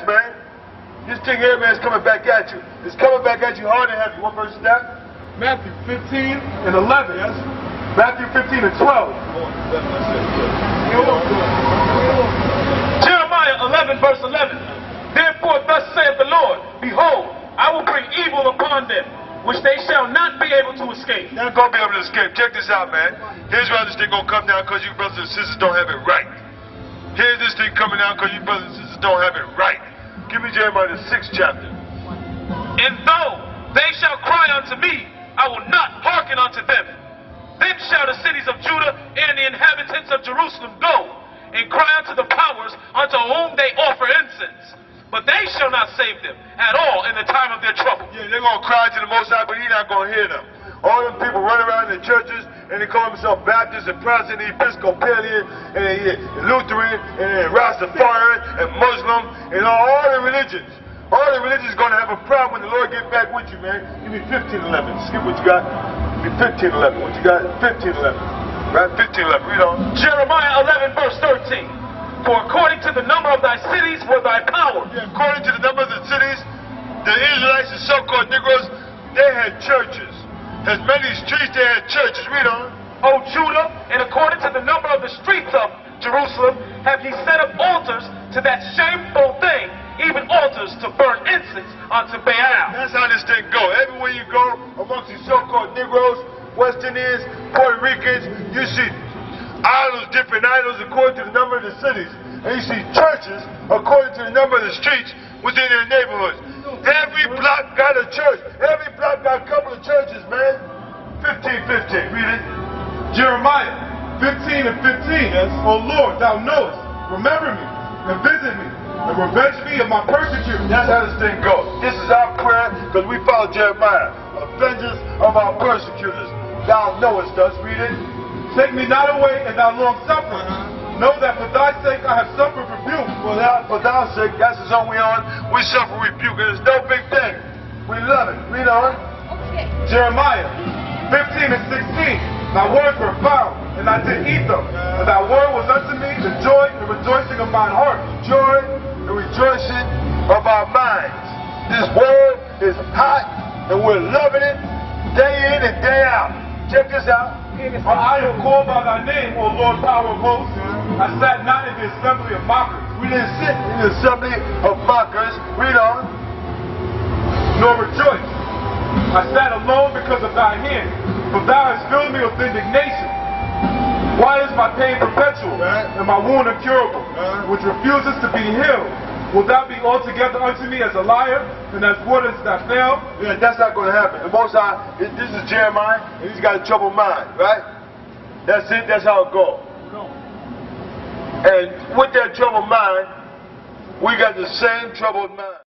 Man, this thing here, man, is coming back at you. It's coming back at you hard and heavy. What verse is that? Matthew 15 and 11. Yes. Matthew 15 and 12. Jeremiah 11 verse 11. Therefore thus saith the Lord, Behold, I will bring evil upon them, which they shall not be able to escape. They're going to be able to escape. Check this out, man. Here's why this thing going to come down, because you brothers and sisters don't have it right. Here's this thing coming down because you brothers and sisters don't have it right. Give me Jeremiah the 6th chapter. And though they shall cry unto me, I will not hearken unto them. Then shall the cities of Judah and the inhabitants of Jerusalem go, and cry unto the powers unto whom they offer incense. But they shall not save them at all in the time of their trouble. Yeah, they're going to cry to the Most High, but He's not going to hear them. All them people run around in the churches, and they call themselves Baptist and Protestant, Episcopalian, and Lutheran, and Rastafarian, and Muslim, and all the religions. All the religions are going to have a problem when the Lord get back with you, man. Give me 15:11. Skip what you got. Give me 15:11. What you got? 15:11. Right? 15:11. Read on. Jeremiah 11 verse 13. For according to the number of thy cities were thy power. Yeah, according to the number of the cities, the Israelites and so-called Negroes, they had churches. As many streets, they had churches. Read on. O Judah, and according to the number of the streets of Jerusalem, have ye set up altars to that shameful thing, even altars to burn incense unto Baal. That's how this thing go. Everywhere you go, amongst these so-called Negroes, West Indians, Puerto Ricans, you see idols, different idols according to the number of the cities. And you see churches according to the number of the streets within their neighborhoods. Every block got a church. Every block got a couple of churches, man. 15:15. Read it. Jeremiah 15 and 15. Yes. O Lord, thou knowest, remember me and visit me and revenge me of my persecutors. That's how this thing goes. This is our prayer because we follow Jeremiah. Avenge us of our persecutors. Thou knowest us. Read it. Take me not away in thy long suffering. Know that for thy sake I have suffered rebuke. For thy sake, that's the zone we on. We suffer rebuke, and it's no big thing. We love it. Read on. Okay. Jeremiah 15 and 16. Thy words were found, and I did eat them. And thy word was unto me the joy and rejoicing of mine heart. Joy and rejoicing of our minds. This word is hot, and we're loving it day in and day out. Check this out. For I am called by thy name, O Lord, power of hosts. I sat not in the assembly of mockers. We didn't sit in the assembly of mockers. Read on. Nor rejoice. I sat alone because of thy hand, for thou hast filled me with indignation. Why is my pain perpetual, and my wound incurable, which refuses to be healed? Will thou be altogether unto me as a liar, and as waters that fail? Yeah, that's not going to happen. The Most High, this is Jeremiah, and he's got a troubled mind, right? That's it. That's how it goes. And with that troubled mind, we got the same troubled mind.